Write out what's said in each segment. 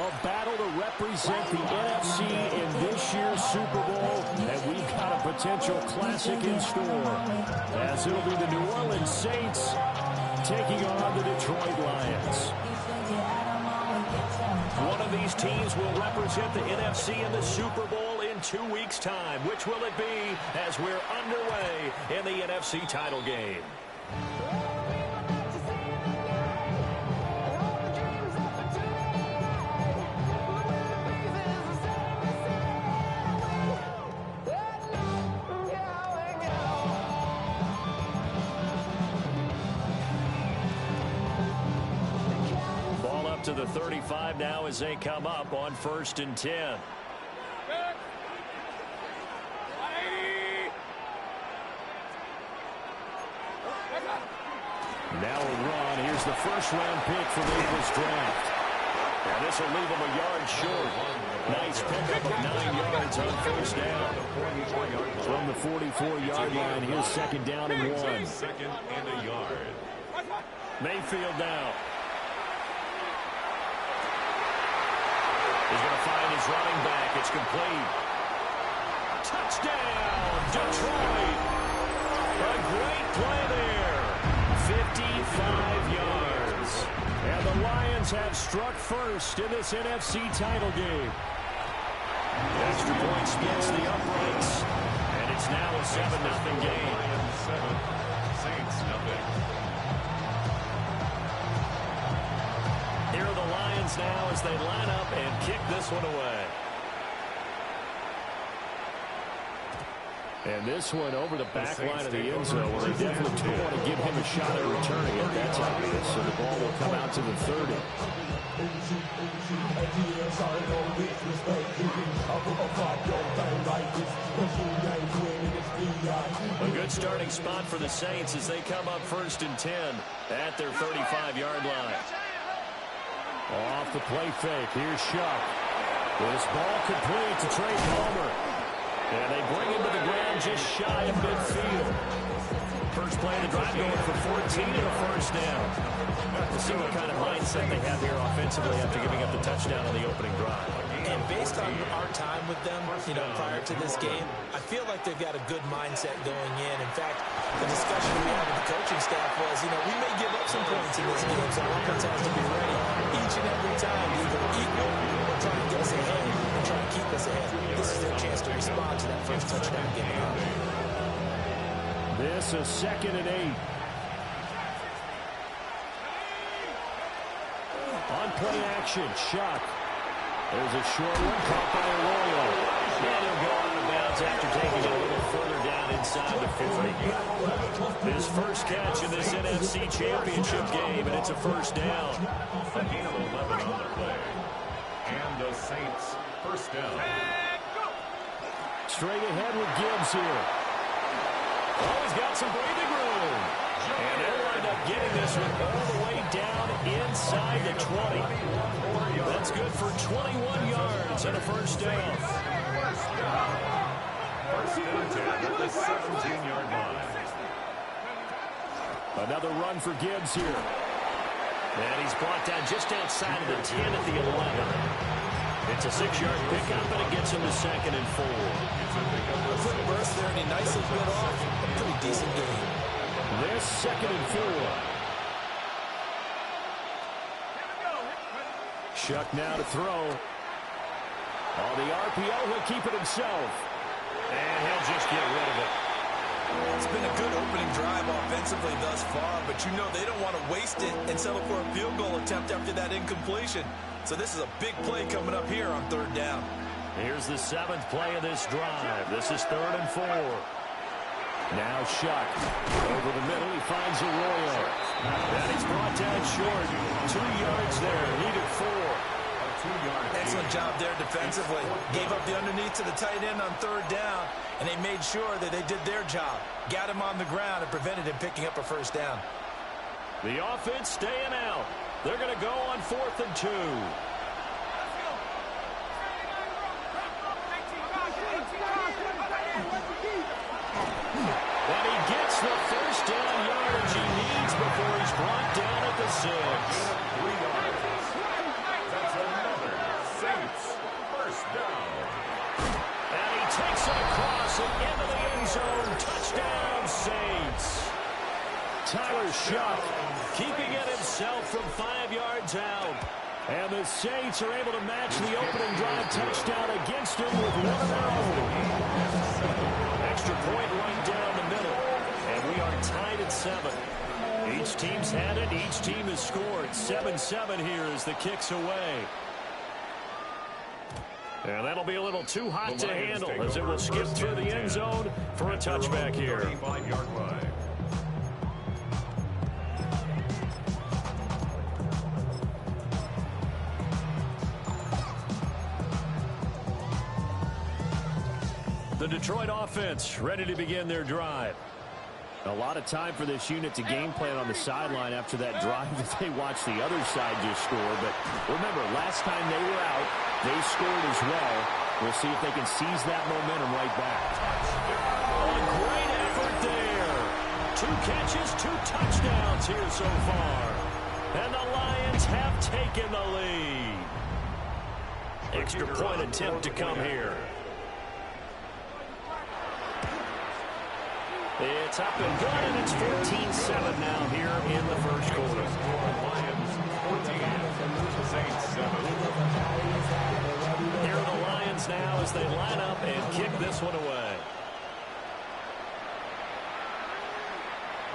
A battle to represent the NFC in this year's Super Bowl, and we've got a potential classic in store, as it'll be the New Orleans Saints taking on the Detroit Lions. One of these teams will represent the NFC in the Super Bowl in 2 weeks' time. Which will it be as we're underway in the NFC title game? To the 35 now as they come up on 1st and 10. Now a run. Here's the first-round pick from April's draft. And this will leave him a yard short. Nice pickup of 9 yards on 1st down. From the 44-yard line, here's 2nd down and 1. 2nd and a yard. Mayfield now. He's going to find his running back. It's complete. Touchdown, Detroit. A great play there. 55 yards. And the Lions have struck first in this NFC title game. Extra point splits the uprights. And it's now a 7-0 game. Lions 7, Saints nothing. Here are the Lions now as they line up and kick this one away. And this one over the back line of the end zone. Well, they definitely don't want to give him a shot at returning it. That's obvious. So the ball will come out to the 30. A good starting spot for the Saints as they come up 1st and 10 at their 35-yard line. Off the play fake. Here's Shuck. This ball complete to Trey Palmer. And they bring him to the ground just shy of midfield. First play of the drive going for 14 and a 1st down. We'll see what kind of mindset they have here offensively after giving up the touchdown on the opening drive. And based on our time with them, prior to this game, I feel like they've got a good mindset going in. In fact, the discussion we had with the coaching staff was, we may give up some points in this game, so our offense has to be ready each and every time, either equal or try to get us ahead and try to keep us ahead. This is their chance to respond to that first touchdown game. This is 2nd and 8. On play action, Shuck. There's a short one caught by Arroyo. And he'll go out of bounds after taking it a little further down inside the 40. His first catch in this NFC Championship game, and it's a 1st down. A gain of 11 on the play. And the Saints 1st down. Straight ahead with Gibbs here. Oh, he's got some breathing room. And they'll wind up getting this one all the way down inside the 20. That's good for 21 yards and a 1st down. 1st and 10 at the 17-yard line. Another run for Gibbs here. And he's brought down just outside of the 10 at the 11. It's a 6-yard pickup, and it gets him to 2nd and 4. A quick burst there, and he nicely bit off a pretty decent game. This 2nd and 4. Shuck now to throw. On the RPO, he'll keep it himself. And he'll just get rid of it. It's been a good opening drive offensively thus far, but they don't want to waste it and settle for a field goal attempt after that incompletion. So this is a big play coming up here on 3rd down. Here's the 7th play of this drive. This is 3rd and 4. Now Shuck. Over the middle, he finds Arroyo. And he's brought down short. 2 yards there. Needed 4. Excellent job there defensively. Gave up the underneath to the tight end on 3rd down, and they made sure that they did their job. Got him on the ground and prevented him picking up a 1st down. The offense staying out. They're going to go on 4th and 2. And he gets the 1st down yardage he needs before he's brought down at the 6. 3 yards. That's another it across and into the end zone. Touchdown, Saints. Tyler Shuck keeping it himself from 5 yards out. And the Saints are able to match the opening drive touchdown against him with one of their own. Extra point right down the middle. And we are tied at 7. Each team's had it. Each team has scored. 7-7 here as the kick's away. And that'll be a little too hot to handle as it will skip through the end zone for a touchback here. 35-yard line. The Detroit offense ready to begin their drive. A lot of time for this unit to game plan on the sideline after that drive that they watched the other side just score. But remember, last time they were out, they scored as well. We'll see if they can seize that momentum right back. Oh, a great effort there. 2 catches, 2 touchdowns here so far. And the Lions have taken the lead. Extra point attempt to come here. It's up and good, and it's 14-7 now here in the first quarter. Lions 14, Saints 7. Here are the Lions now as they line up and kick this one away.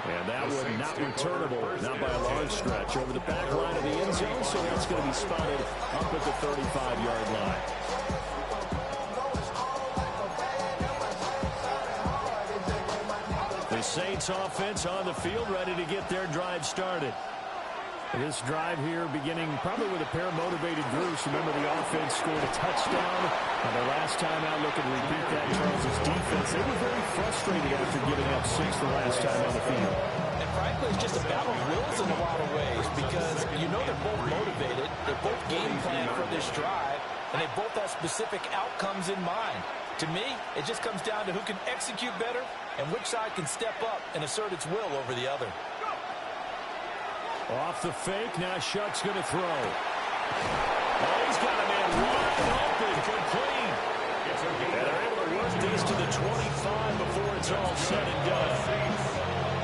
And that one not returnable, not by a large stretch, over the back line of the end zone, so that's going to be spotted up at the 35-yard line. The Saints offense on the field ready to get their drive started. This drive here beginning probably with a pair of motivated groups. Remember, the offense scored a touchdown. And the last time out, look and repeat that, Charles' defense. They were very frustrated after giving up 6 the last time on the field. And frankly, it's just a battle of wills in a lot of ways because you know they're both motivated. They're both game plan for this drive, and they both have specific outcomes in mind. To me, it just comes down to who can execute better and which side can step up and assert its will over the other. Off the fake, now Shuck's going to throw. Oh, he's got a man wide open, complete. And they're able to work this to the 25 before it's all said and done.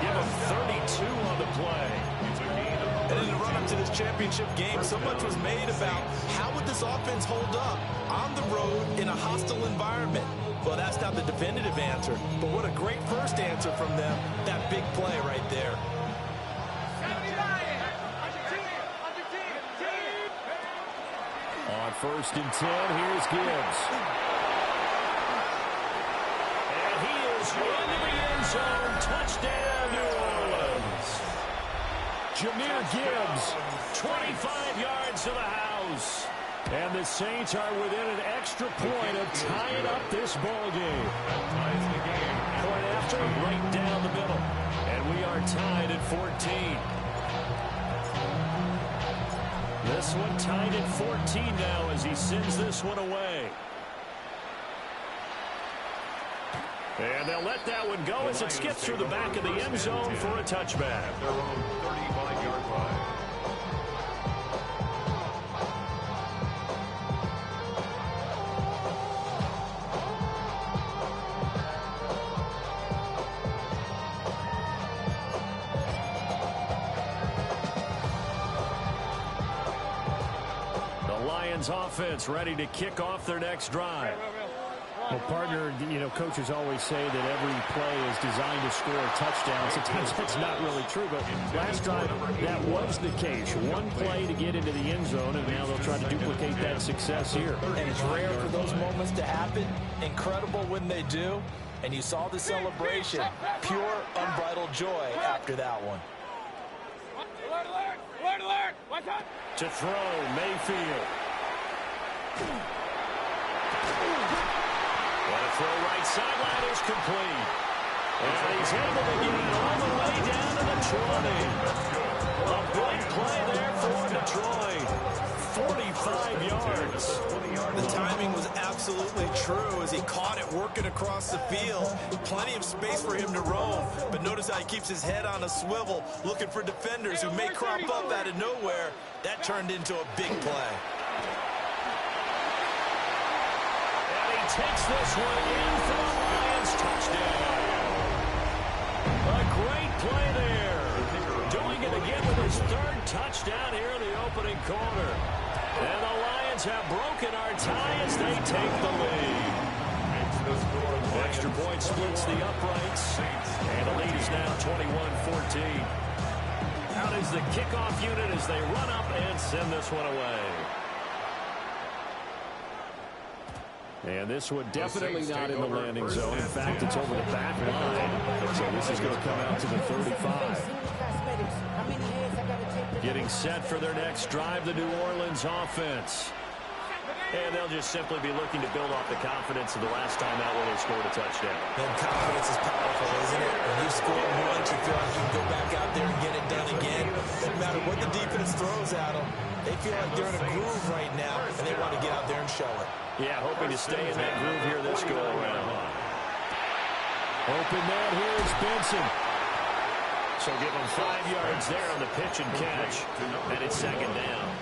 Give him 32 on the play. And in the run-up to this championship game, so much was made about how would this offense hold up on the road in a hostile environment. Well, that's not the definitive answer, but what a great first answer from them, that big play right there. On 1st and 10, here's Gibbs. And he is into the end zone. Touchdown, New Orleans. Jahmyr Gibbs, 25 yards to the house. And the Saints are within an extra point of tying up this ball game. Ties the game. Point after, right down the middle. And we are tied at 14. This one tied at 14 now as he sends this one away. And they'll let that one go as it skips through the back of the end zone for a touchback. Their own 35-yard line. Offense ready to kick off their next drive. Well, partner, you know, coaches always say that every play is designed to score a touchdown. Sometimes that's not really true, but last drive, that was the case. One play to get into the end zone, and now they'll try to duplicate that success here. And it's rare for those moments to happen. Incredible when they do. And you saw the celebration. Pure, unbridled joy after that one. To throw, Mayfield. And a throw right sideline is complete. And he's able to get it all the way down to the 20. A big play there for Detroit. 45 yards. The timing was absolutely true as he caught it working across the field. Plenty of space for him to roam. But notice how he keeps his head on a swivel, looking for defenders who may crop up out of nowhere. That turned into a big play. Takes this one in for touchdown. A great play there. Doing it again with his third touchdown here in the opening quarter. And the Lions have broken our tie as they take the lead. Extra point splits the uprights. And the lead is now 21-14. Out is the kickoff unit as they run up and send this one away. And this one definitely not in the landing zone. In fact, it's over the back line. So this is going to come out to the 35. Getting set for their next drive, the New Orleans offense. And they'll just simply be looking to build off the confidence of the last time out where they scored a touchdown. And confidence is powerful, isn't it? When you score once, you feel like you can go back out there and get it done again. No matter what the defense throws at them, they feel like they're in a groove right now, and they want to get out there and show it. Yeah, hoping to stay in that groove here this go-around. Open man here is Benson. So give him 5 yards there on the pitch and catch. And it's second down.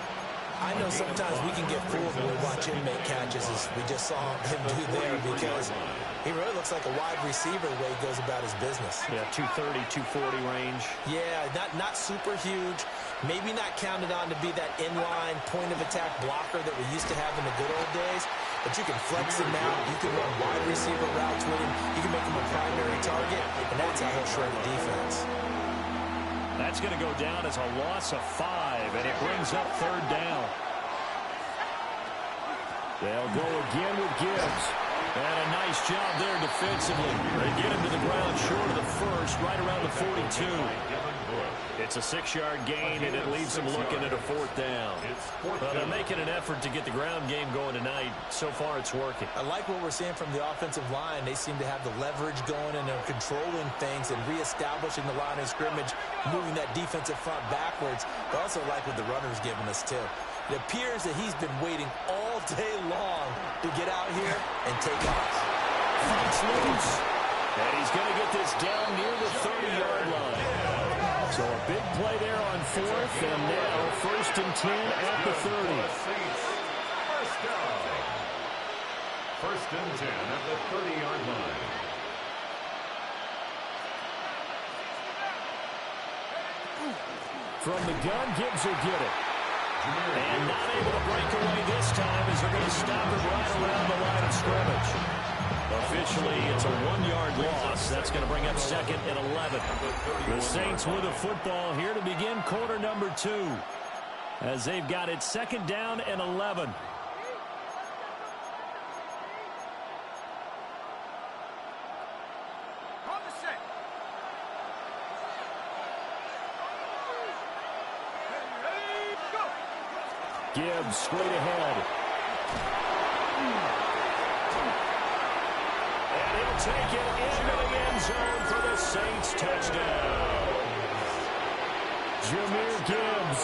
I know sometimes we can get fooled when we watch him make catches, as we just saw him do there, because he really looks like a wide receiver the way he goes about his business. Yeah, 230, 240 range. Yeah, not super huge. Maybe not counted on to be that inline point-of-attack blocker that we used to have in the good old days, but you can flex him out. You can run wide receiver routes with him. You can make him a primary target, and that's how he'll shred the defense. That's going to go down as a loss of 5, and it brings up third down. They'll go again with Gibbs. And a nice job there defensively. They get him to the ground short of the first, right around the 42. It's a 6-yard gain, and it leaves them looking at a fourth down. Well, they're making an effort to get the ground game going tonight. So far, it's working. I like what we're seeing from the offensive line. They seem to have the leverage going, and they're controlling things and reestablishing the line of scrimmage, moving that defensive front backwards. I also like what the runner's giving us, too. It appears that he's been waiting all day long to get out here and take off. Fights loose. And he's going to get this down near the 30-yard line. So a big play there on fourth, and now 1st and 10 at the 30. First and 10 at the 30-yard line. From the gun, Gibbs will get it. And not able to break away this time as they're going to stop it right around the line of scrimmage. Officially, it's a 1-yard loss. That's going to bring up 2nd and 11. The Saints with a football here to begin quarter number 2. As they've got it 2nd down and 11. Gibbs straight ahead. And he'll take it into the end zone for the Saints touchdown. Jahmyr Gibbs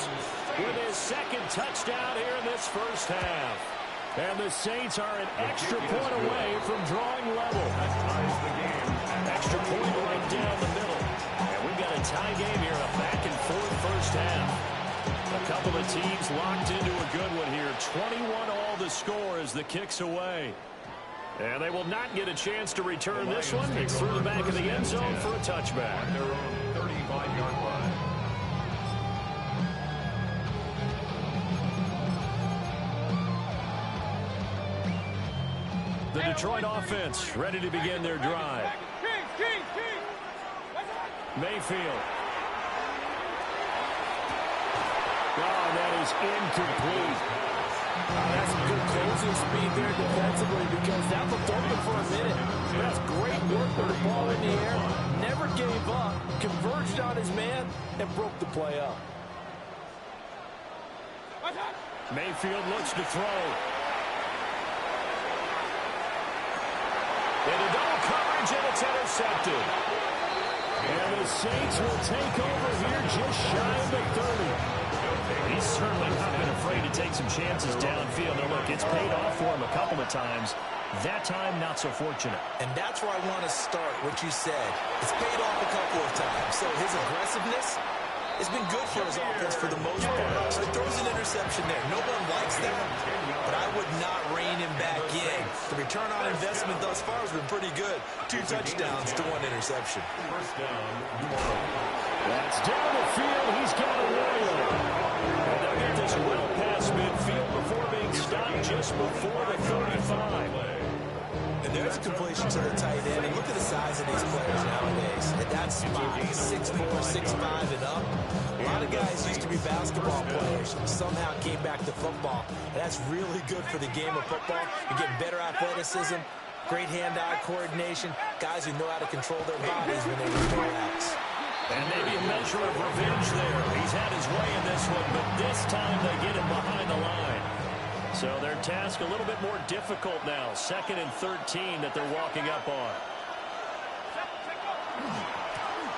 with his 2nd touchdown here in this first half. And the Saints are an extra point away from drawing level. Extra point right down the middle. And we've got a tie game here, a back-and-forth first half. A couple of teams locked into a good one here. 21 all the score as the kick's away. And they will not get a chance to return this one. It's through the back of the end zone for a touchback. Their own 35-yard line. The Detroit offense ready to begin their drive. Mayfield. Oh, that is incomplete. That's some good closing speed there defensively, because that looked open for a minute. That's great work with the ball in the air. Never gave up, converged on his man, and broke the play up. Mayfield looks to throw. Into double coverage, and it's intercepted. And the Saints will take over here just shy of the 30. He's certainly not been afraid to take some chances downfield. Now, look, it's paid off for him a couple of times. That time, not so fortunate. And that's where I want to start, what you said. It's paid off a couple of times. So his aggressiveness has been good for his offense for the most part. So he throws an interception there. No one likes that. But I would not rein him back in to return on investment thus far has been pretty good. 2 touchdowns to 1 interception. First down, New Orleans. That's down the field. He's got a wheel. And they'll get this well past midfield before being stopped just before the 35. And there's a completion to the tight end. And look at the size of these players nowadays. At that spot, 6'4", 6'5", and up. A lot of guys used to be basketball players. Somehow came back to football. And that's really good for the game of football. You're getting better athleticism, great hand-eye coordination, guys who know how to control their bodies when they relax. And maybe a measure of revenge there. He's had his way in this one, but this time they get him behind the line. So their task a little bit more difficult now. 2nd and 13 that they're walking up on.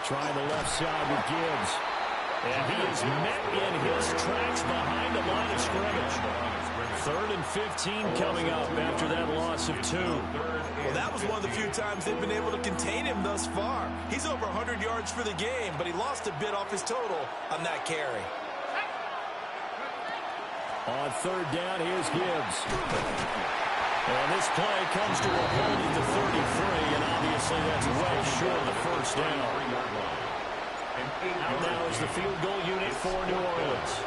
Trying the left side with Gibbs. And he is met in his tracks behind the line of scrimmage. 3rd and 15 coming up after that loss of 2. Well, that was one of the few times they've been able to contain him thus far. He's over 100 yards for the game, but he lost a bit off his total on that carry. On 3rd down, here's Gibbs. And this play comes to a hold at the 33, and obviously that's well short of the first down. Out now is the field goal unit for New Orleans.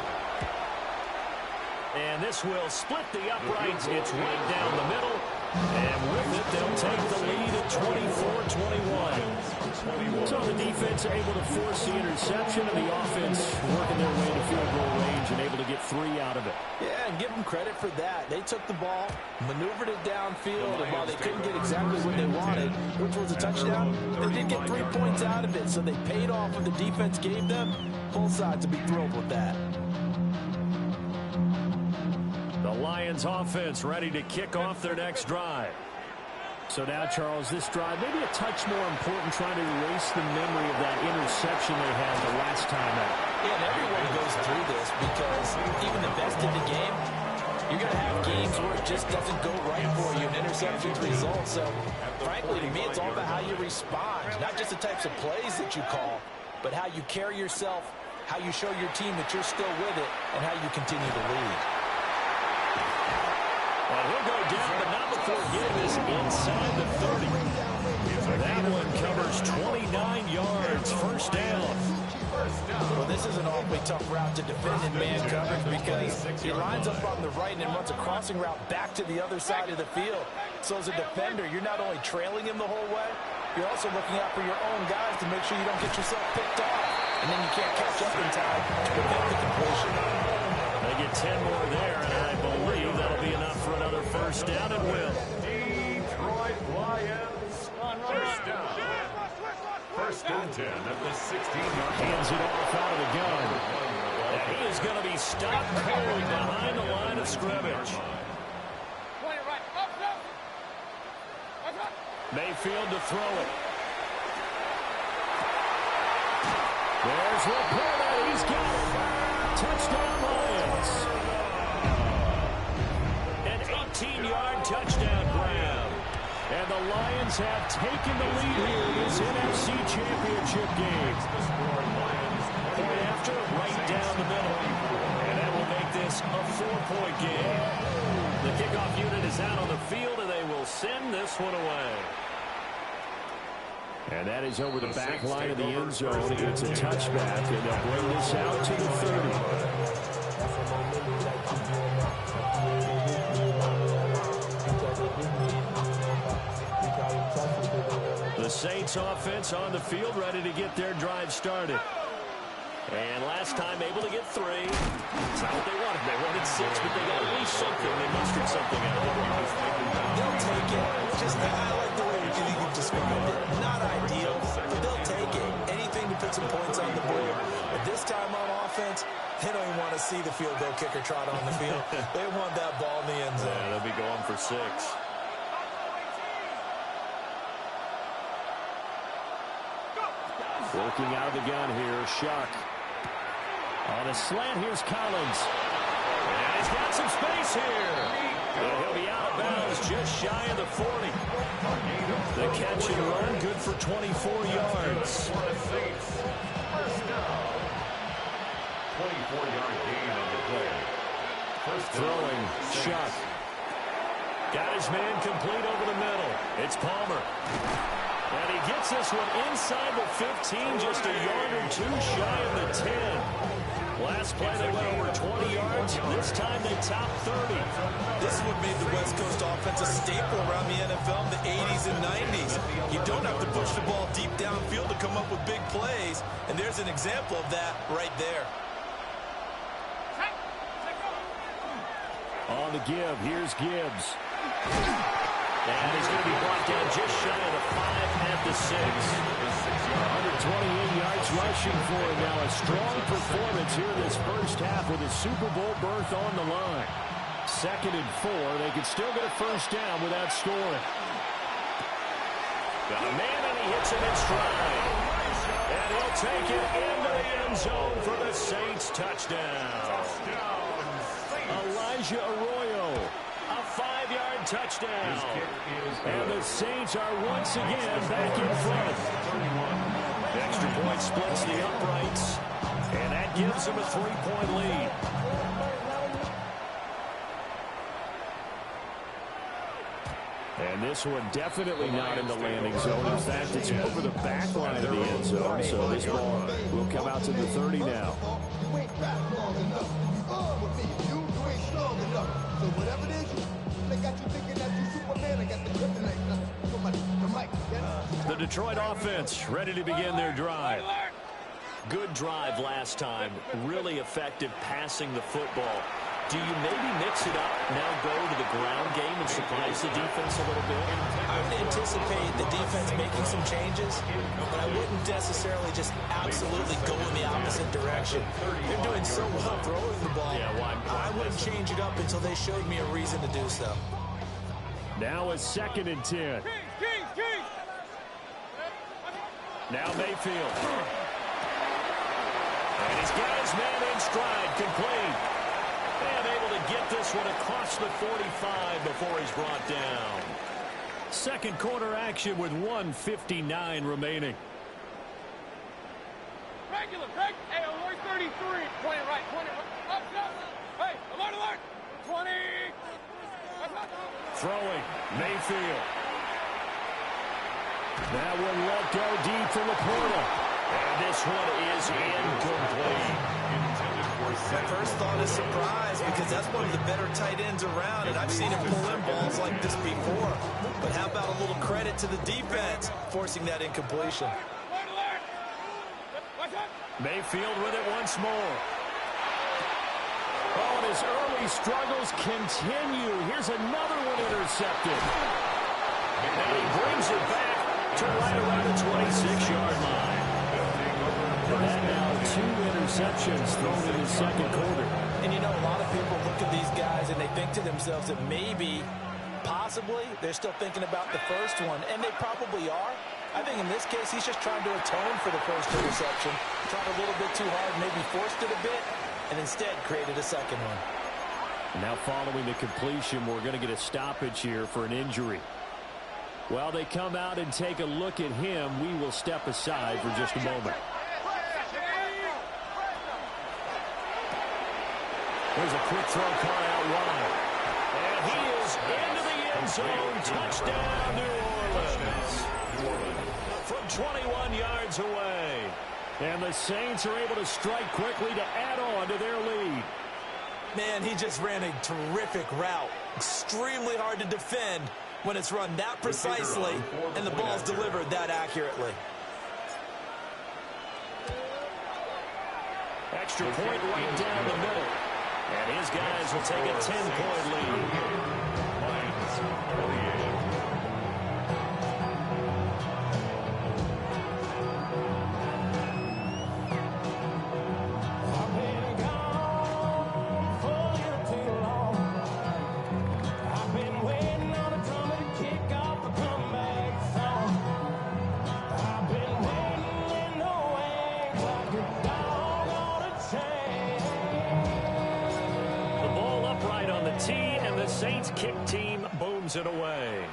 And this will split the uprights. It's right down the middle. And with it, they'll take the lead at 24-21. So the defense able to force the interception, and the offense working their way to field goal range and able to get 3 out of it. Yeah, and give them credit for that. They took the ball, maneuvered it downfield, and while they couldn't get exactly what they wanted, which was a touchdown, they did get 3 points out of it, so they paid off what the defense gave them. Both sides will be thrilled with that. The Lions offense ready to kick off their next drive. So now, Charles, this drive maybe a touch more important, trying to erase the memory of that interception they had the last time out. Yeah, and everyone goes through this because even the best in the game, you're going to have games where it just doesn't go right for you, and interceptions result. So, frankly, to me, it's all about how you respond, not just the types of plays that you call, but how you carry yourself, how you show your team that you're still with it, and how you continue to lead. And he'll go down, but not before getting this inside the 30. That one covers 29 yards, first down. Well, this is an awfully tough route to defend in man coverage because he lines up on the right and then runs a crossing route back to the other side of the field. So as a defender, you're not only trailing him the whole way, you're also looking out for your own guys to make sure you don't get yourself picked off. And then you can't catch up in time to prevent the completion. They get 10 more there, and I believe that'll be enough for another first down and will. Detroit Lions, first down. First and 10 at the 16-yard line. Hands it off out of the gun. And he is going to be stopped cold behind the line of scrimmage. Mayfield to throw it. There's Laporta. He's got it. Touchdown Lions. An 18-yard touchdown grab. And the Lions have taken the lead here in this NFC Championship game. Point after, right down the middle. And that will make this a 4-point game. The kickoff unit is out on the field, and they will send this one away. And that is over the back line of the end zone. It's a touchback, and they'll bring this out to the 30. The Saints offense on the field, ready to get their drive started. And last time able to get 3. It's not what they wanted. They wanted 6, but they got at least something. They mustered something out. They'll take it. Just, I like the way you've described it. Not ideal, but they'll take it. Anything to put some points on the board. But this time on offense, they don't even want to see the field goal kicker trot on the field. They want that ball in the end zone. Yeah, they'll be going for 6. Working out of the gun here, Shuck. On a slant, here's Collins. And he's got some space here. And he'll be out of bounds just shy of the 40. The catch and run, good for 24 yards. 24-yard gain on the play. First throwing, Shuck. Got his man complete over the middle. It's Palmer. And he gets this one inside the 15, just a yard or two shy of the 10. Last play they went over 20 yards. This time they topped 30. This is what made the West Coast offense a staple around the NFL in the 80s and 90s. You don't have to push the ball deep downfield to come up with big plays, and there's an example of that right there. On the give, here's Gibbs. And he's going to be brought down just shy of the 5 at the 6. 128 yards rushing for him now. A strong performance here in this first half with a Super Bowl berth on the line. 2nd and 4. They could still get a first down without scoring. Got a man and he hits him in stride. And he'll take it into the end zone for the Saints touchdown. Elijah Arroyo. A 5-yard touchdown. And the Saints are once again back in front. Extra point splits the uprights. And that gives them a 3-point lead. And this one definitely not in the landing zone. In fact, it's over the back line of the end zone. So this ball will come out to the 30 now. So whatever it is, they got you thinking that you Superman. I got the kryptonite. The Detroit offense ready to begin their drive. Good drive last time. Really effective passing the football. Do you maybe mix it up, now go to the ground game and surprise the defense a little bit? I would anticipate the defense making some changes, but I wouldn't necessarily just absolutely go in the opposite direction. They're doing so well throwing the ball. Yeah, well, I wouldn't change it up until they showed me a reason to do so. Now a 2nd and 10. Now Mayfield. And he's got his man in stride, complete. And able to get this one across the 45 before he's brought down. Second quarter action with 1:59 remaining. Regular, hey, alert 33. Point it right, up. Hey, alert. 20. Throwing, Mayfield. That one let go deep from the portal. And this one is incomplete. My first thought is surprise because that's one of the better tight ends around, and I've seen him pull in balls like this before. But how about a little credit to the defense forcing that incompletion? Mayfield with it once more. Oh, and his early struggles continue. Here's another one intercepted. And he brings it back to right around the 26-yard line. And that now 2 interceptions thrown in the second quarter. And you know, a lot of people look at these guys and they think to themselves that maybe, possibly, they're still thinking about the first one. And they probably are. I think in this case, he's just trying to atone for the first interception. Tried a little bit too hard, maybe forced it a bit, and instead created a second one. Now following the completion, we're going to get a stoppage here for an injury. While they come out and take a look at him, we will step aside for just a moment. There's a quick throw caught out wide. And he is into the end zone. Touchdown, New Orleans. From 21 yards away. And the Saints are able to strike quickly to add on to their lead. Man, he just ran a terrific route. Extremely hard to defend when it's run that precisely and the ball's delivered that accurately. Extra point right down the middle. And his guys will take a 10-point lead. Saints kick team booms it away.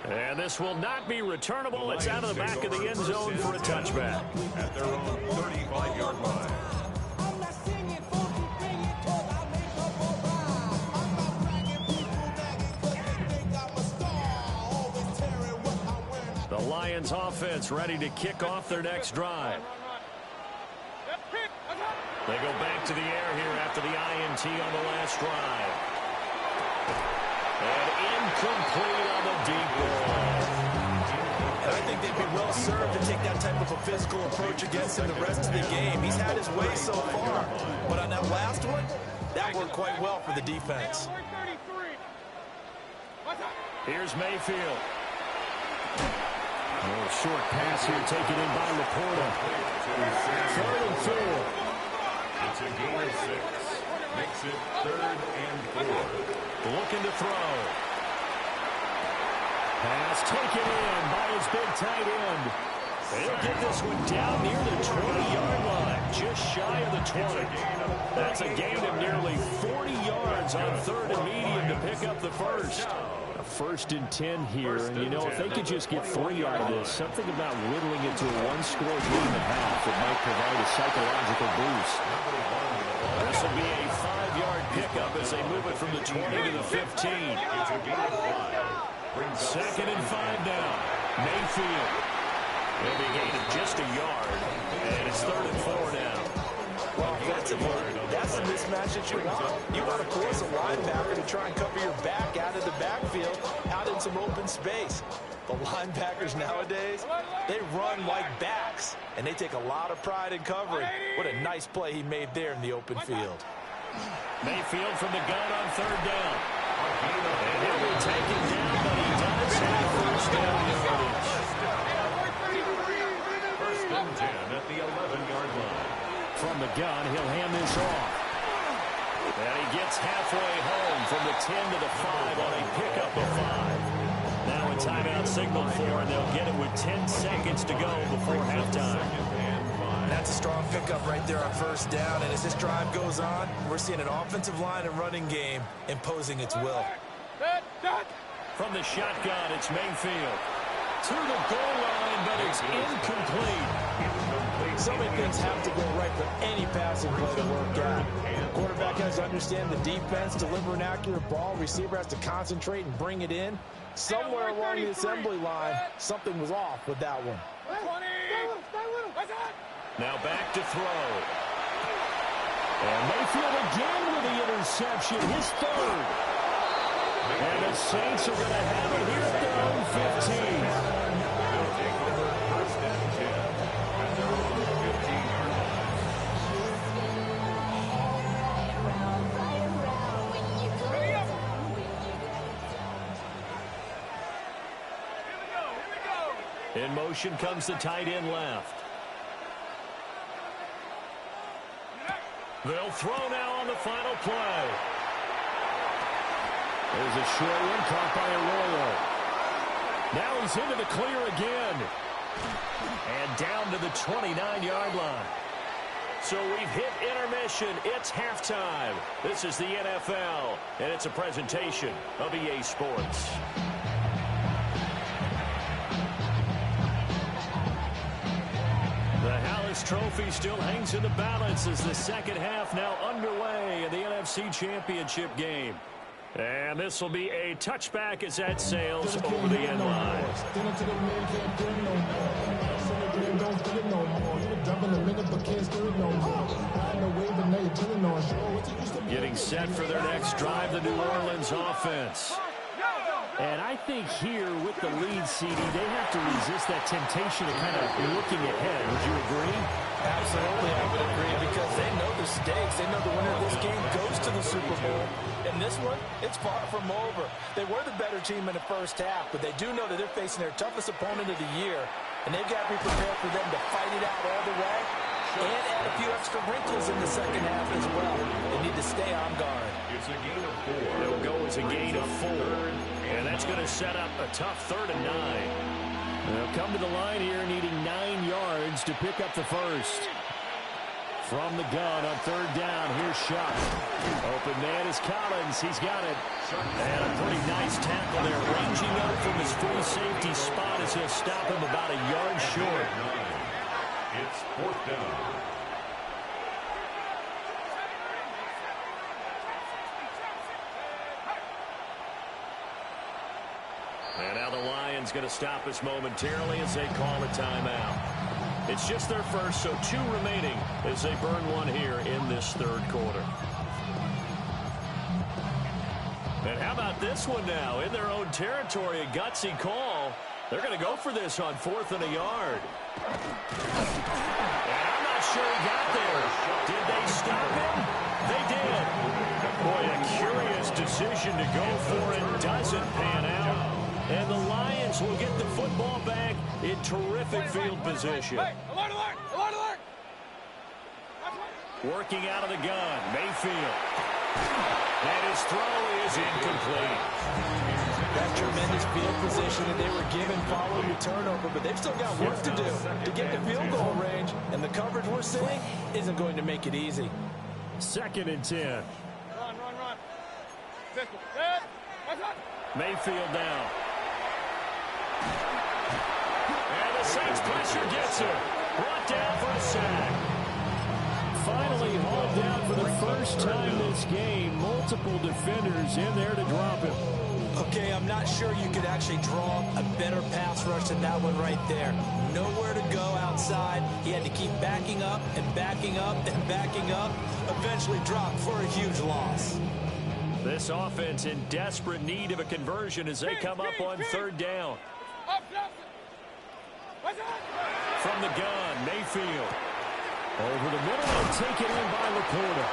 And this will not be returnable. It's out of the back of the end zone for a touchback. At their own 35-yard line. Lions offense ready to kick off their next drive. They go back to the air here after the INT on the last drive. And incomplete on the deep ball. And I think they'd be well served to take that type of a physical approach against him the rest of the game. He's had his way so far. But on that last one, that worked quite well for the defense. Here's Mayfield. A little short pass here taken in by Laporta. 3rd and 4. It's a gain of 6. Makes it 3rd and 4. Looking to throw. Pass taken in by his big tight end. They'll get this one down near the 20-yard line, just shy of the 20. That's a gain of nearly 40 yards on 3rd and medium to pick up the first. A 1st and 10 here, and you know, if they could just get 3 out of this, something about whittling it to a 1-score game and a half that might provide a psychological boost. This will be a 5-yard pickup as they move it from the 20 to the 15. It's a gain of 5. 2nd and 5 now. Mayfield. Maybe a gain of just a yard. And it's 3rd and 4 now. Well, that's a mismatch that you want. You want to force a linebacker to try and cover your back out of the backfield, out in some open space. The linebackers nowadays, they run like backs, and they take a lot of pride in covering. What a nice play he made there in the open field. Mayfield from the gun on 3rd down. And he'll be taken down, but he does have 1st down yardage. 1st and 10 at the 11-yard line. From the gun, he'll hand this off. And he gets halfway home from the 10 to the 5 on a pickup of 5. Now a timeout signaled for, and they'll get it with 10 seconds to go before halftime. That's a strong pickup right there on 1st down, and as this drive goes on, we're seeing an offensive line and running game imposing its will. From the shotgun, it's Mayfield. To the goal line, but it's incomplete. So many things have to go right for any passing play to work out. Quarterback has to understand the defense, deliver an accurate ball. Receiver has to concentrate and bring it in. Somewhere along the assembly line, something was off with that one. Now back to throw. And Mayfield again with the interception, his 3rd. And the Saints are going to have it here at their own 15. In motion comes the tight end left. They'll throw now on the final play. There's a short one caught by Arroyo. Now he's into the clear again. And down to the 29-yard line. So we've hit intermission. It's halftime. This is the NFL, and it's a presentation of EA Sports. The Hallis Trophy still hangs in the balance as the second half now underway in the NFC Championship game. And this will be a touchback as that sails over the end line. Getting set for their next drive, the New Orleans offense. And I think here with the lead, CD, they have to resist that temptation of kind of looking ahead. Would you agree? Absolutely, I would agree, because they know the stakes. They know the winner of this game goes to the Super Bowl. And this one, it's far from over. They were the better team in the first half, but they do know that they're facing their toughest opponent of the year, and they've got to be prepared for them to fight it out all the way and add a few extra wrinkles in the second half as well. They need to stay on guard. It's a gain of 4. It'll go as a gain of 4. And that's going to set up a tough 3rd and 9. They'll come to the line here needing 9 yards to pick up the first. From the gun on 3rd down, here's Shuck. Open man is Collins. He's got it. And a pretty nice tackle there, ranging up from his free safety spot as he'll stop him about a yard short. It's 4th down. And now the Lions sideline's going to stop us momentarily as they call a timeout. It's just their first, so 2 remaining as they burn one here in this third quarter. And how about this one now? In their own territory, a gutsy call. They're going to go for this on 4th and a yard. And I'm not sure he got there. Did they stop him? They did. Boy, a curious decision to go for it doesn't pan out. And the Lions will get the football back in terrific field position. Hey, alert, alert, alert, alert. Working out of the gun, Mayfield. And his throw is incomplete. That tremendous field position that they were given following the turnover, but they've still got work to do to get the field goal range, and the coverage we're seeing isn't going to make it easy. 2nd and 10. Run. Pistol. Set. Watch out. Mayfield down. And the Saints pressure gets him. Brought down for a sack. Finally hauled down for the first time this game. Multiple defenders in there to drop him. Okay, I'm not sure you could actually draw a better pass rush than that one right there. Nowhere to go outside. He had to keep backing up and backing up and backing up. Eventually dropped for a huge loss. This offense in desperate need of a conversion as they come up on 3rd down. From the gun, Mayfield. Over the middle and taken in by Laporta.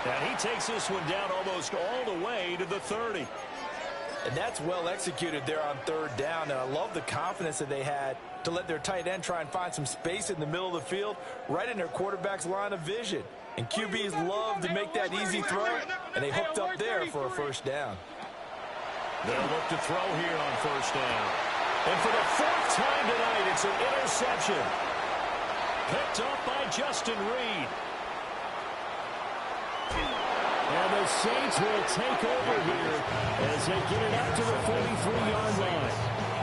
And he takes this one down almost all the way to the 30. And that's well executed there on 3rd down. And I love the confidence that they had to let their tight end try and find some space in the middle of the field, right in their quarterback's line of vision. And QBs love to make that easy throw, and they hooked up there for a 1st down. They'll look to throw here on 1st down. And for the 4th time tonight, it's an interception. Picked up by Justin Reed. And the Saints will take over here as they get it up to the 43-yard line.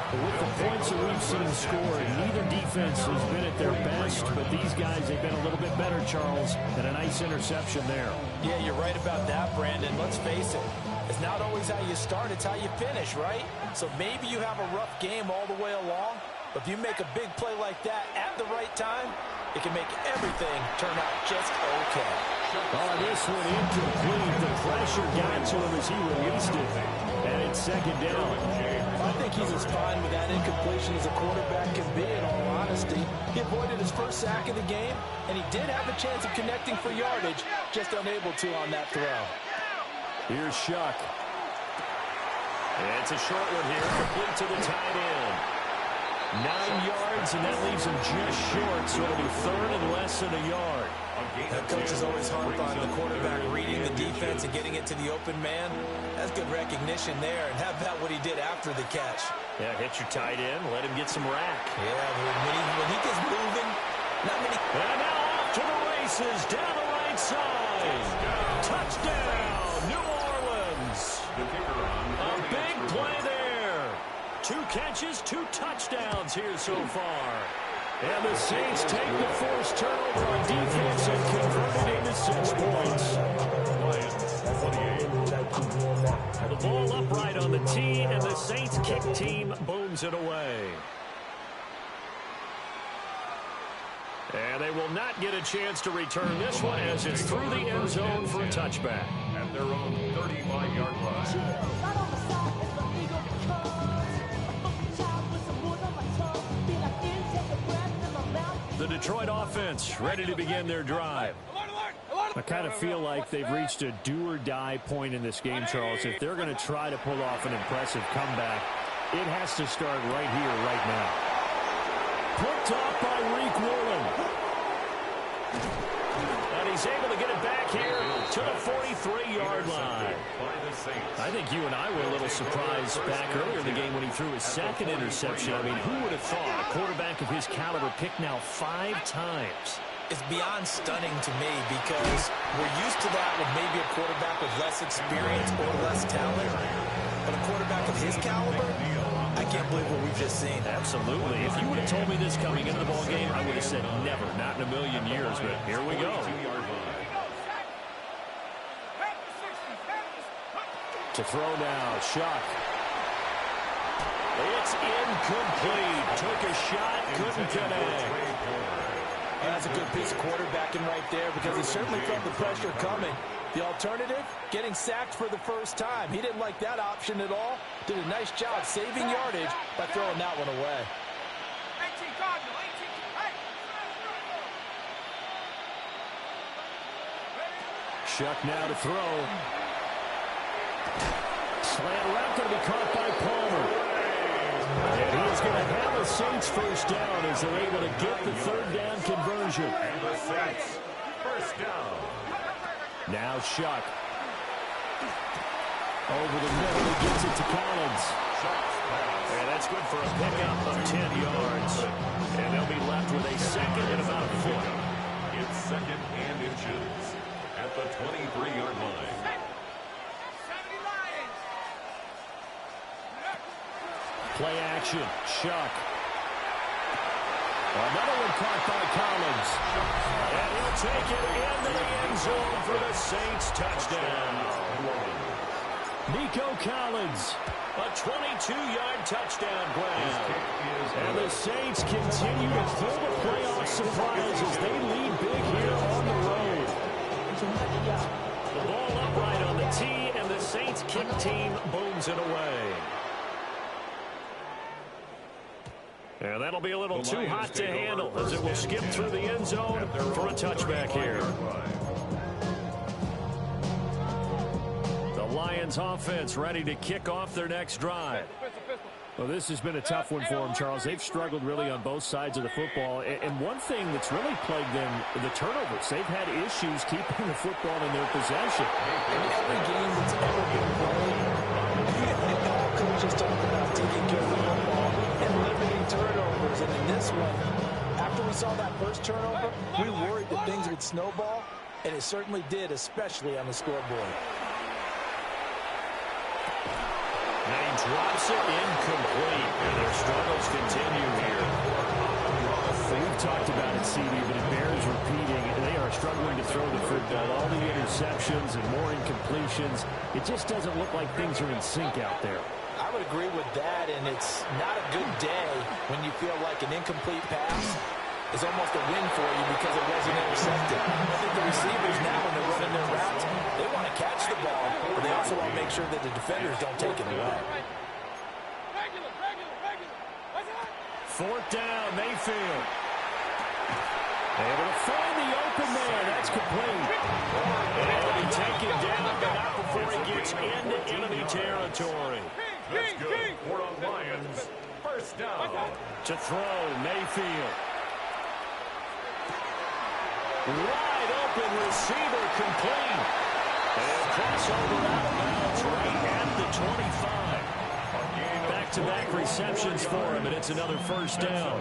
But with the points that we've seen scored, neither defense has been at their best, but these guys, they've been a little bit better, Charles, and a nice interception there. Yeah, you're right about that, Brandon. Let's face it. It's not always how you start, it's how you finish, right? So maybe you have a rough game all the way along, but if you make a big play like that at the right time, it can make everything turn out just okay. Oh, this one incomplete. The pressure got to him as he released it. And it's 2nd down. I think he's as fine with that incompletion as a quarterback can be, in all honesty. He avoided his first sack of the game, and he did have a chance of connecting for yardage, just unable to on that throw. Here's Shuck. It's a short one here, complete to the tight end. 9 yards, and that leaves him just short, so it'll be 3rd and less than a yard. That coach is always hard on the quarterback reading the defense and getting it to the open man. That's good recognition there, and how about what he did after the catch? Yeah, hit your tight end, let him get some rack. Yeah, when he gets moving, not many... And now off to the races, down the right side. Touchdown, New Orleans. A big play there. 2 catches, 2 touchdowns here so far. And the Saints take the forced turnover on defense and convert it into 6 points. The ball upright on the tee, and the Saints kick team booms it away. And they will not get a chance to return this one as it's through the end zone for a touchback. At their own 35-yard line. The Detroit offense ready to begin their drive. I kind of feel like they've reached a do-or-die point in this game, Charles. If they're going to try to pull off an impressive comeback, it has to start right here, right now. Picked off by Reek Woolen. And he's able to get it back here to the 43-yard line. I think you and I were a little surprised back earlier in the game when he threw his 2nd interception. I mean, who would have thought a quarterback of his caliber picked now 5 times? It's beyond stunning to me because we're used to that with maybe a quarterback with less experience or less talent. But a quarterback of his caliber, I can't believe what we've just seen. Absolutely. If you would have told me this coming into the ballgame, I would have said never, not in a million years. But here we go. To throw now, Shuck. It's incomplete. Took a shot, couldn't connect. That's a good piece of quarterbacking right there because he certainly felt the pressure coming. The alternative, getting sacked for the first time. He didn't like that option at all. Did a nice job saving yardage by throwing that one away. Shuck now to throw. Slant route going to be caught by Palmer. And he is going to have a Saints first down as they're able to get the third down conversion. And the Saints first down. Now Shuck. Over the middle, he gets it to Collins. And that's good for a pickup of 10 yards. And they'll be left with a second and about a foot. It's second and inches at the 23-yard line. Play action. Shuck. Another one caught by Collins. And he'll take it into the end zone for the Saints touchdown. Nico Collins. A 22-yard touchdown grab. And the Saints continue to pull the playoff surprise as they lead big here on the road. The ball upright on the tee, and the Saints kick team booms it away. And that'll be a little too hot to handle as it will skip through the end zone for a touchback here. The Lions offense ready to kick off their next drive. Well, this has been a tough one for them, Charles. They've struggled really on both sides of the football. And one thing that's really plagued them, the turnovers. They've had issues keeping the football in their possession. In every game that's ever been played, all coaches talk about taking care of the football and limiting turnovers. And in this one, after we saw that first turnover, we worried that things would snowball, and it certainly did, especially on the scoreboard. And he drops it incomplete, and their struggles continue here. We've talked about it, CD, but it bears repeating. They are struggling to throw the football. All the interceptions and more incompletions. It just doesn't look like things are in sync out there. I would agree with that, and it's not a good day when you feel like an incomplete pass is almost a win for you because it wasn't intercepted. I think the receivers now, when they're running their routes, they want to catch the ball, but they also want to make sure that the defenders don't take it away. Fourth down, Mayfield. Able to find the open man. That's complete. And he'll be taken down, but not before he gets into enemy territory. That's good for the Lions. First down. To throw, Mayfield. Wide open receiver complete. And crossover out of bounds right at the 25. Back-to-back receptions for him, and it's another first down.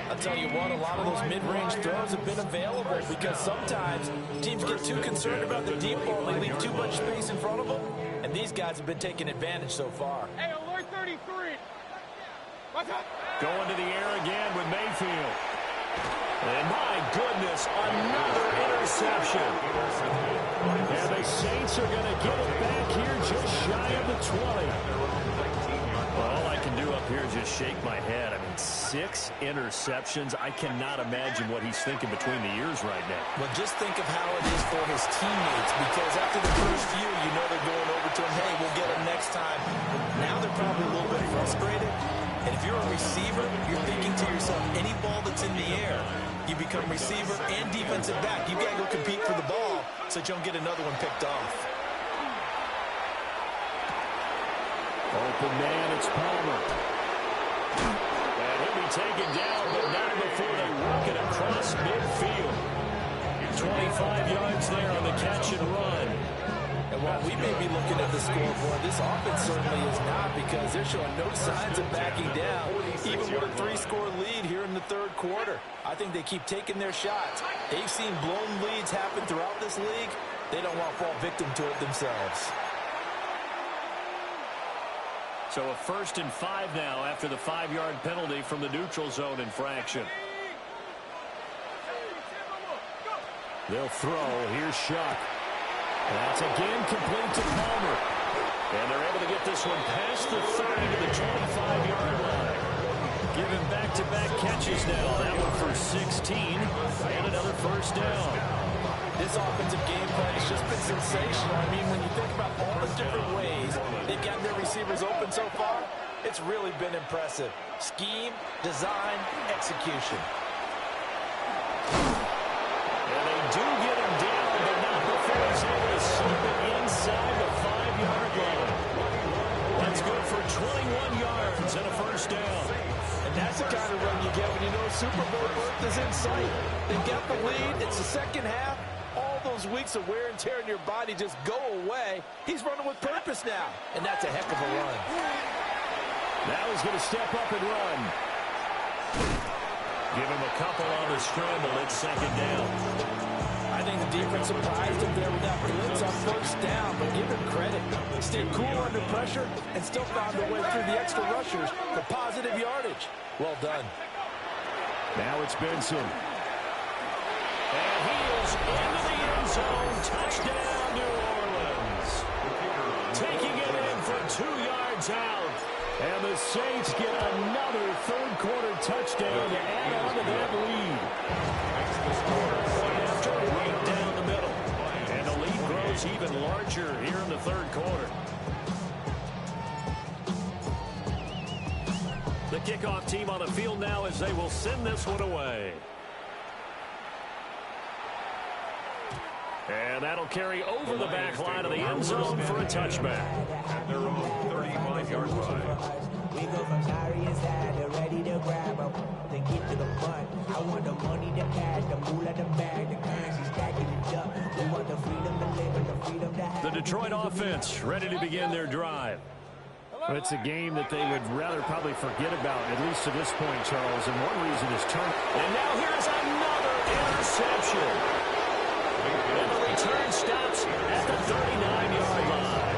I'll tell you what, a lot of those mid-range throws have been available because sometimes teams get too concerned about the deep ball. They leave too much space in front of them, and these guys have been taking advantage so far. Hey, alert 33. Going to the air again with Mayfield. And my goodness, another interception. And the Saints are going to get it back here just shy of the 20. All I can do up here is just shake my head. I mean, 6 interceptions. I cannot imagine what he's thinking between the ears right now. Well, just think of how it is for his teammates, because after the first few, you know they're going over to him, hey, we'll get him next time. Now they're probably a little bit frustrated. And if you're a receiver, you're thinking to yourself, any ball that's in the air, you become receiver and defensive back. You've got to go compete for the ball so that you don't get another one picked off. Open man, it's Palmer. And he'll be taken down, but not before they work it across midfield. 25 yards there on the catch and run. And while we may be looking at the scoreboard, this offense certainly is not, because they're showing no signs of backing down, even with a 3-score lead here in the third quarter. I think they keep taking their shots. They've seen blown leads happen throughout this league. They don't want to fall victim to it themselves. So a 1st and 5 now after the 5-yard penalty from the neutral zone infraction. They'll throw. Here's Shuck. That's again complete to Palmer. And they're able to get this this one past the 30 to the 25-yard line. Giving back-to-back catches now. That one for 16 and another first down. This offensive game plan has just been sensational. I mean, when you think about all the different ways they've gotten their receivers open so far, it's really been impressive. Scheme, design, execution. And they do get him down, but not before he's able to slip it inside the 5-yard line. That's good for 21 yards and a first down. And that's the kind of run you get when you know Super Bowl berth is in sight. They've got the lead. It's the second half. All those weeks of wear and tear in your body just go away. He's running with purpose now, and that's a heck of a run. Now he's going to step up and run. Give him a couple on the scramble. It's second down. I think the defense surprised him there with that blitz on first down, but give him credit. He stayed cool under pressure and still found a way through the extra rushers for positive yardage. Well done. Now it's Benson. And he is into the end zone. Touchdown, New Orleans. Taking it in for 2 yards out. And the Saints get another third-quarter touchdown to add on to that lead. Point after right down the middle. And the lead grows even larger here in the third quarter. The kickoff team on the field now as they will send this one away. And that'll carry over the back line of the end zone for a touchback. At their own 35-yard line. We go from sorry inside to ready to grab them, then get to the front. I want the money, the cash, the moolah, the bag, the currency stacking it up. We want the freedom to live and the freedom to have. The Detroit offense ready to begin their drive. Well, it's a game that they would rather probably forget about, at least to this point, Charles. And one reason is turn. And now here's another interception. And the return stops at the 39-yard line.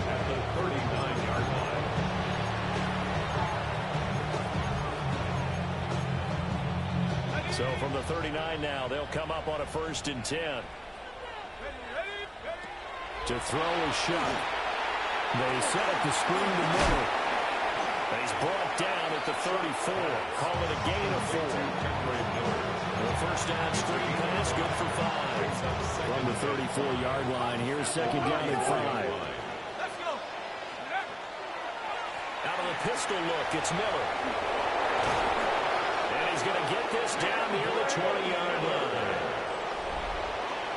At the 39-yard line. So from the 39 now, they'll come up on a 1st and 10. To throw a shot. They set up the screen to middle. He's brought down at the 34. Call it a gain of 4. The first down screen pass, good for 5. From the 34-yard line, here's second down and 5. Out of the pistol look, it's Miller. And he's going to get this down near the 20-yard line.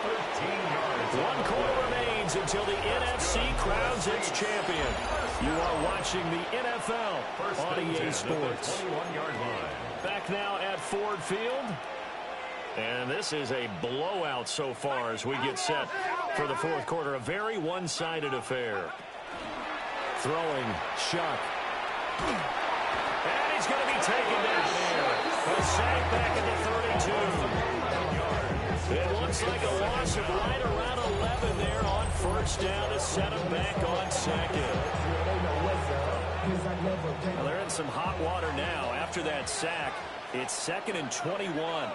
13 yards. 1 quarter remains until the NFC crowns its champion. You are watching the NFL on EA Sports. 21-yard line. Back now at Ford Field. And this is a blowout so far as we get set for the fourth quarter. A very one-sided affair. Throwing, Shuck. And he's going to be taken down there. A sack back at the 32. It looks like a loss of right around 11 there on first down to set him back on second. Well, they're in some hot water now. After that sack, it's 2nd and 21.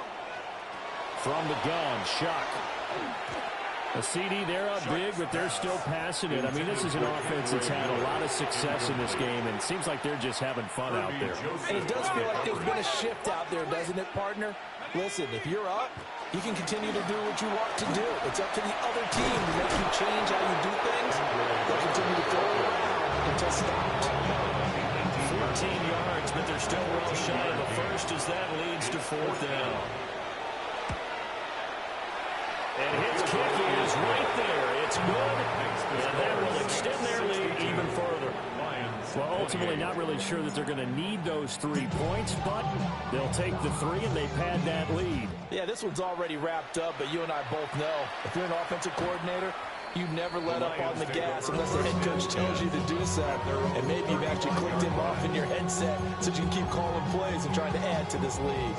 From the gun, Shuck. A CD, they're up big, but they're still passing it. I mean, this is an offense that's had a lot of success in this game, and it seems like they're just having fun out there. And it does feel like there's been a shift out there, doesn't it, partner? Listen, if you're up, you can continue to do what you want to do. It's up to the other team to make you change how you do things. They'll continue to go until stopped. 14 yards, but they're still well shy of the first as that leads to 4th down. And his kick is right there. It's good. And that will extend their lead even further. Well, ultimately, not really sure that they're going to need those 3 points, but they'll take the 3 and they pad that lead. Yeah, this one's already wrapped up, but you and I both know if you're an offensive coordinator, you never let up on the gas unless the head coach tells you to do so. And maybe you've actually clicked him off in your headset so you can keep calling plays and trying to add to this lead.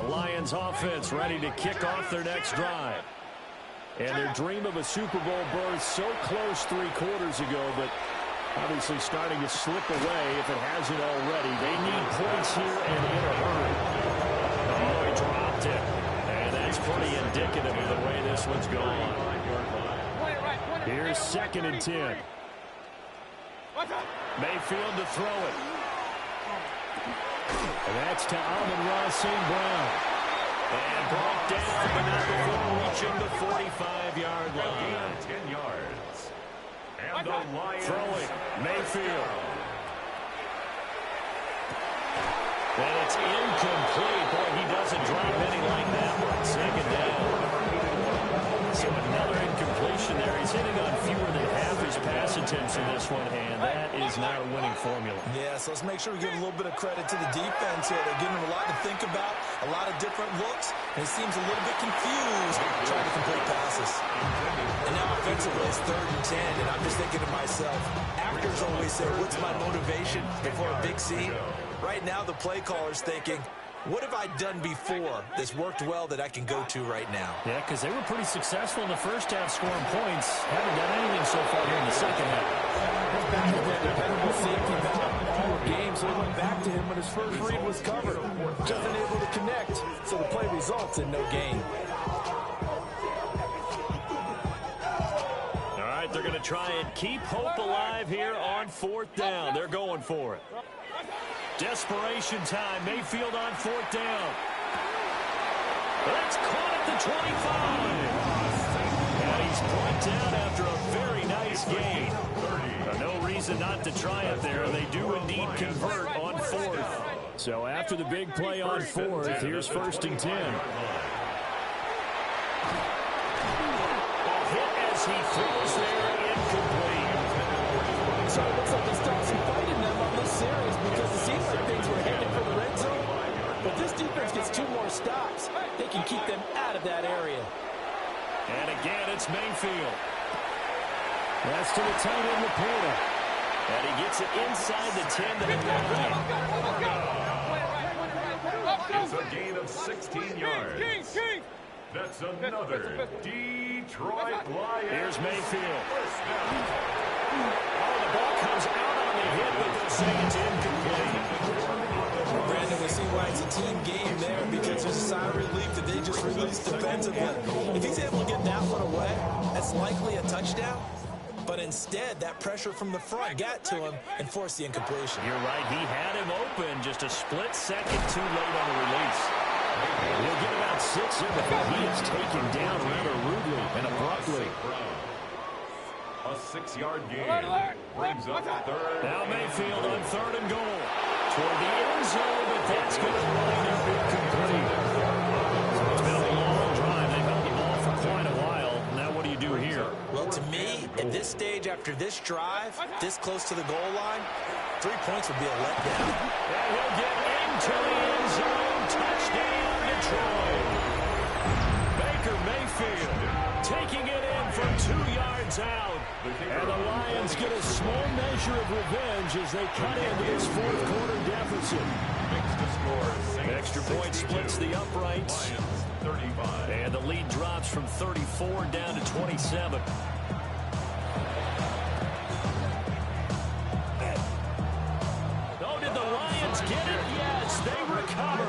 Lions offense ready to kick off their next drive. And their dream of a Super Bowl berth so close 3 quarters ago, but obviously starting to slip away if it hasn't already. They need points here and in a hurry. Oh, he dropped goal line. Here's 2nd and 10. Mayfield to throw it. And that's to Amon-Ra St. Brown. And brought down, but not before reaching the 45-yard line. 10 yards. And the Lions throwing. Mayfield. And it's incomplete. Boy, he doesn't drop any like that one. 2nd down. So another incompletion there. He's hitting on fewer than half his pass attempts in this one, and that is not a winning formula. Yeah, so let's make sure we give a little bit of credit to the defense here. They're giving him a lot to think about, a lot of different looks, and he seems a little bit confused trying to complete passes. And now offensively, it's 3rd and 10, and I'm just thinking to myself, actors always say, what's my motivation before a big scene? Right now, the play caller's thinking, what have I done before that's worked well that I can go to right now? Yeah, because they were pretty successful in the first half scoring points. Haven't done anything so far here in the second half. That's back to that dependable safety valve all game, so he went back to him when his first read was covered. Just unable to connect, so the play results in no gain. All right, they're going to try and keep hope alive here on 4th down. They're going for it. Desperation time. Mayfield on 4th down. That's caught at the 25. And he's brought down after a very nice gain. No reason not to try it there. They do indeed convert on 4th. So after the big play on 4th, here's 1st and 10. A hit as he throws there, incomplete. So it looks like they stopped some fighting them on this series because it seems like things were headed for the red zone. But this defense gets 2 more stops. They can keep them out of that area. And again, it's Mayfield. That's to the tight end, Laporta. And he gets it inside the 10 to the 9. It's a gain of 16 yards. That's another Detroit Lions. Here's Mayfield. Oh, the ball comes out on the hit, but they'll say it's incomplete. Brandon, we see why it's a team game there because there's a sigh of relief that they just released defensively. If he's able to get that one away, that's likely a touchdown. But instead, that pressure from the front got to him and forced the incompletion. You're right. He had him open just a split second too late on the release. He'll get about 6 here before he is taken down rather rudely and abruptly. A 6-yard gain brings up 3rd. Now Mayfield on 3rd and goal. Toward the end zone, but that's going to wind up incomplete. It's been a long drive. They've held the ball for quite a while. Now what do you do here? Well, to me, at this stage after this drive, this close to the goal line, 3 points would be a letdown. And he'll get into the end zone. Touchdown, Detroit. Baker Mayfield taking it in from 2 yards out. And the Lions get a small measure of revenge as they cut into this 4th quarter deficit. Extra point splits the uprights. 35. And the lead drops from 34 down to 27. Oh, did the Lions get it? Yes, they recover.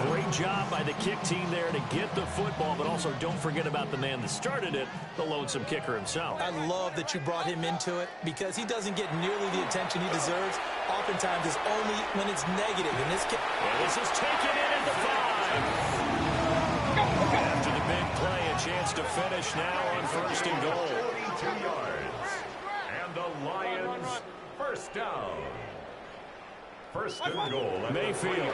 Great job by the kick team there to get the football, but also don't forget about the man that started it, the lonesome kicker himself. I love that you brought him into it because he doesn't get nearly the attention he deserves. Oftentimes it's only when it's negative. In this case, and this is taken in at the 5. After the big play, a chance to finish now on 1st and goal. 42 yards. And the Lions, 1st down. 1st and goal. Mayfield.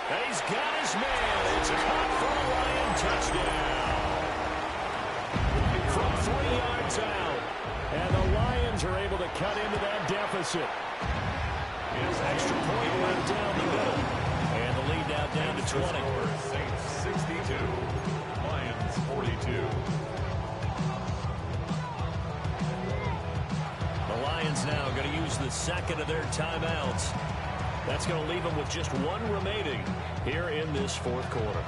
And he's got his man. It's caught for a Lion touchdown. From 3 yards out. And the Lions are able to cut into that deficit. His extra point went down the middle. And the lead now down to 20. Saints 62. Lions 42. The Lions now going to use the 2nd of their timeouts. That's going to leave them with just 1 remaining here in this 4th quarter.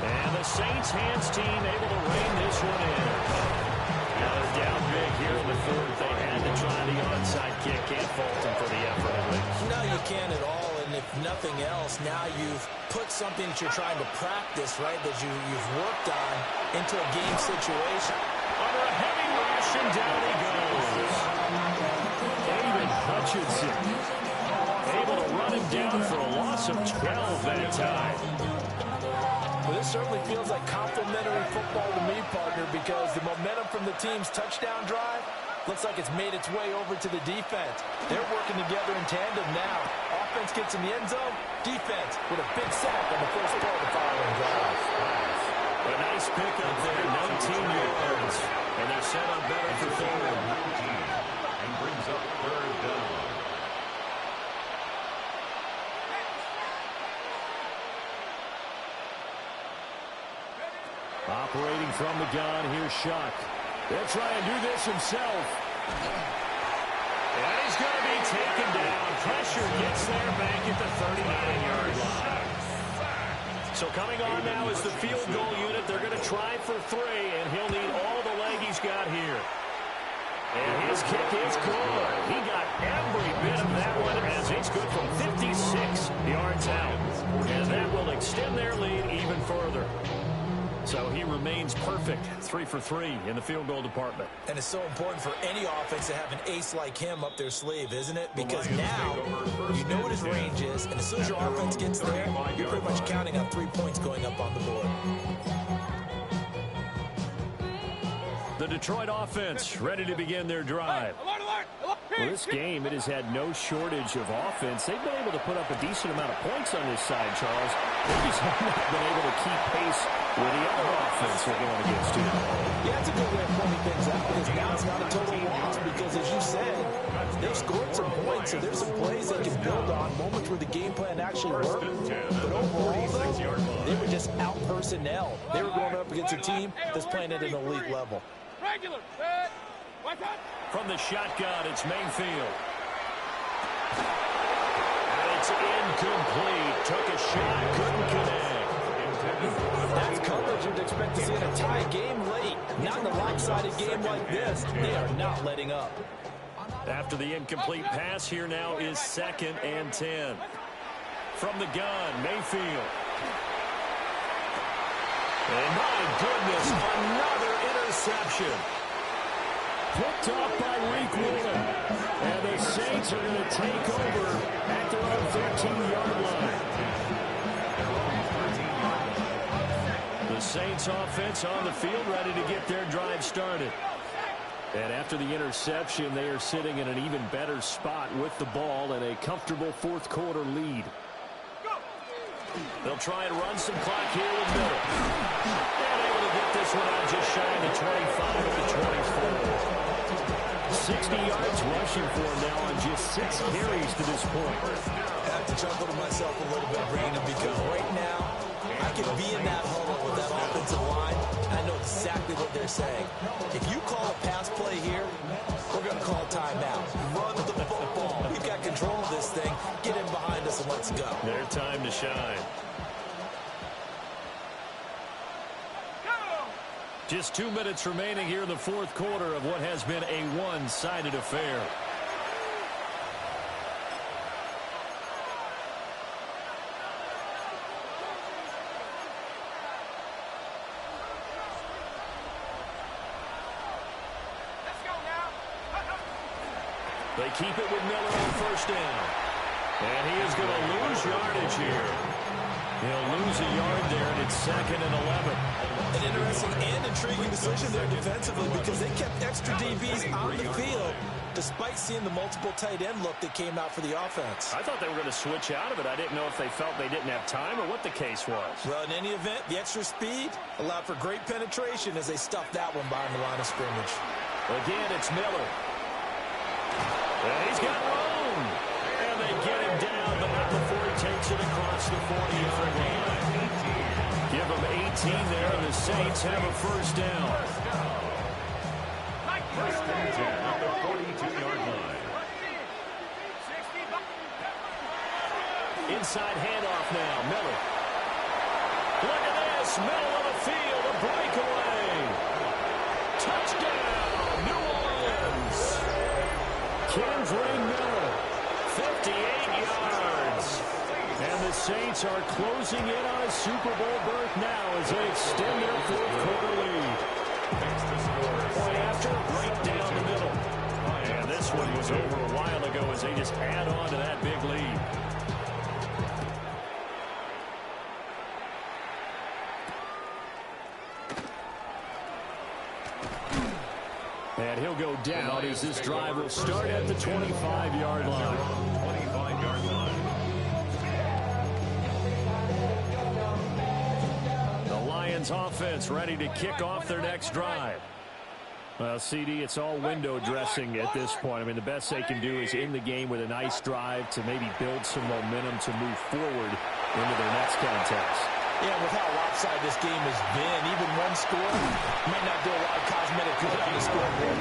And the Saints hands team able to rein this one in. Now they're down big here in the 4th. They had to try the onside kick. Can't fault them for the effort. no, you can't at all. And if nothing else, now you've put something that you're trying to practice, right, that you've worked on into a game situation. Under a heavy rush, and down he goes. David Hutchinson able to run him down for a loss of 12 that time. Well, this certainly feels like complimentary football to me, partner, because the momentum from the team's touchdown drive looks like it's made its way over to the defense. They're working together in tandem now. Offense gets in the end zone. Defense with a big sack on the first play of the following drive. A nice pickup there, 19 yards. And they're set up better for third. And brings up third down. Operating from the gun, here's Shuck. They'll try and do this himself. And he's going to be taken down. Pressure gets there back at the 39-yard line. So coming on now is the field goal unit. They're going to try for 3, and he'll need all the leg he's got here. And his kick is good. He got every bit of that one as it's good from 56 yards out. And that will extend their lead even further. So he remains perfect, 3 for 3 in the field goal department. And it's so important for any offense to have an ace like him up their sleeve, isn't it? Because now you know what his range is, and as soon as your offense gets there, you're pretty much counting on 3 points going up on the board. The Detroit offense ready to begin their drive. Well, this game, it has had no shortage of offense. They've been able to put up a decent amount of points on this side, Charles. They just have not been able to keep pace with the other offense they're going against you. Yeah, that's a good way of pointing things out, because now it's not a total loss, because as you said, they've scored some points, so there's some plays they can build on, moments where the game plan actually worked. But overall, though, they were just out-personnel. They were going up against a team that's playing at an elite level. Regular. From the shotgun, it's Mayfield. And it's incomplete. Took a shot, couldn't connect. That's coverage you'd expect to see in a tie game late. Not in a lopsided game like this. They are not letting up. After the incomplete pass, here now is 2nd and 10. From the gun, Mayfield. And my goodness, another interception. Picked off by Reek Wilson. And the Saints are going to take over at their own 13-yard line. The Saints offense on the field ready to get their drive started. And after the interception, they are sitting in an even better spot with the ball and a comfortable fourth-quarter lead. They'll try and run some clock here with Miller. And able to get this one out just shy of the 25 at the 24. 60 yards rushing for him now on just 6 carries to this point. I have to chuckle to myself a little bit, Brandon, because right now I can be in that huddle with that offensive line. I know exactly what they're saying. If you call a pass play here, we're going to call timeout. Run the football. We've got control of this thing. Get in behind us and let's go. Their time to shine. Just 2 minutes remaining here in the fourth quarter of what has been a one-sided affair. They keep it with Miller on first down. And he is going to lose yardage here. He'll lose a yard there, and it's 2nd and 11. An interesting and intriguing decision there defensively, because they kept extra DBs on the field despite seeing the multiple tight end look that came out for the offense. I thought they were going to switch out of it. I didn't know if they felt they didn't have time or what the case was. Well, in any event, the extra speed allowed for great penetration as they stuffed that one behind the line of scrimmage. Again, it's Miller. And he's got room. And they get him down, but not before he takes it across the 40-yard line. Give him 18 there, and the Saints have a first down. First and 10 at the 42-yard line. Inside handoff now, Miller. Look at this, middle of the field, a breakaway. Touchdown, New Orleans. Kendra Miller, 58 yards. the Saints are closing in on a Super Bowl berth now as they extend their fourth-quarter lead. Point after, right down the middle. And this one was over a while ago as they just add on to that big lead. And he'll go down as this drive will start at the 25-yard line. 25-yard line. The Lions offense ready to kick off their next drive. Well, CD, it's all window dressing at this point. I mean, the best they can do is in the game with a nice drive to maybe build some momentum to move forward into their next contest. Yeah, with how lopsided this game has been, even one score might not do a lot of cosmetic good on the scoreboard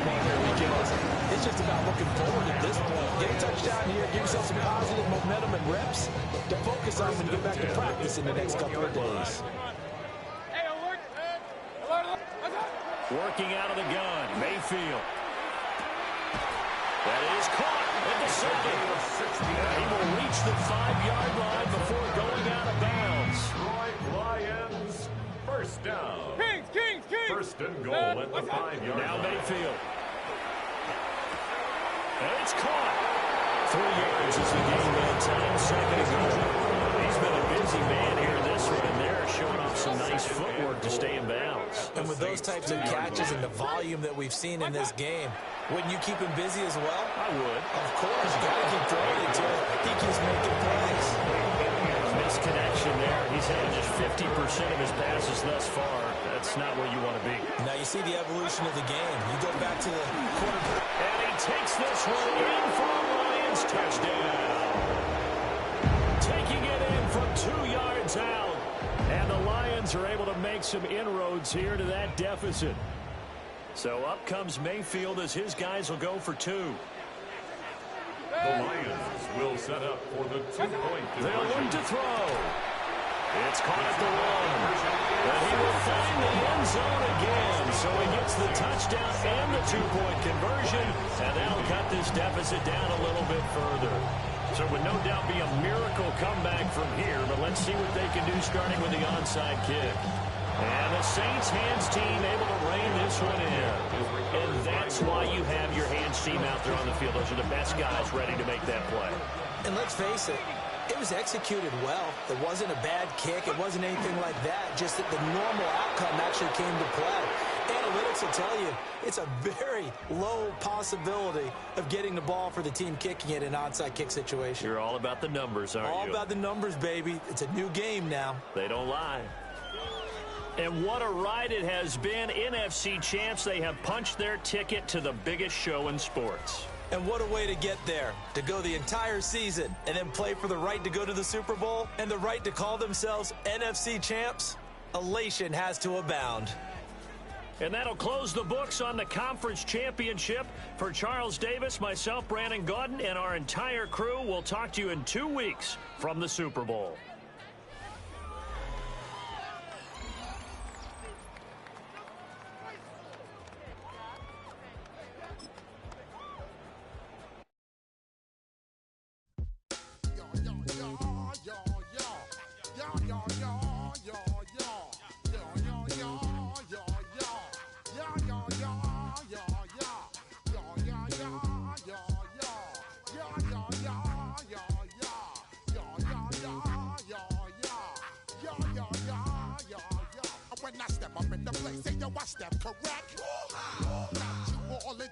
because it's just about looking forward at this point. Get a touchdown here, give yourself some positive momentum and reps to focus on when you get back to practice in the next couple of days. Working out of the gun, Mayfield. That is caught at the 60. He will reach the 5-yard line before going out of bounds. Lions, first down. Kings. First and goal at the 5-yard line. Now Mayfield. And it's caught. 3 yards is the game that time. Second and goal. He's been a busy man here this one, and they're showing off some nice footwork to stay in bounds. And with those types of catches and the volume that we've seen in this game, wouldn't you keep him busy as well? I would. Of course. You got to keep throwing it to him. He keeps making plays. Misconnection there. He's had just 50% of his passes thus far. That's not where you want to be. Now you see the evolution of the game. You go back to the quarterback. And he takes this one in for a Lions touchdown. Taking it in from 2 yards out. And the Lions are able to make some inroads here to that deficit. So up comes Mayfield as his guys will go for 2. The Lions will set up for the 2-point They'll look conversion. to throw. It's caught at the 1. But he will find the end zone again. So he gets the touchdown and the 2-point conversion. And that'll cut this deficit down a little bit further. So it would no doubt be a miracle comeback from here. But let's see what they can do starting with the onside kick. And the Saints hands team able to rein this one in. And that's why you have your hands team out there on the field. Those are the best guys ready to make that play. And let's face it, it was executed well. It wasn't a bad kick. It wasn't anything like that. Just that the normal outcome actually came to play. Analytics will tell you it's a very low possibility of getting the ball for the team kicking it in an onside kick situation. You're all about the numbers, aren't you? All about the numbers, baby. It's a new game now. They don't lie. And what a ride it has been. NFC champs, they have punched their ticket to the biggest show in sports. And what a way to get there, to go the entire season and then play for the right to go to the Super Bowl and the right to call themselves NFC champs. Elation has to abound. And that'll close the books on the conference championship. For Charles Davis, myself, Brandon Gaudin, and our entire crew, we'll talk to you in 2 weeks from the Super Bowl. When I step up in the place, say yo, I step correct. Got you all in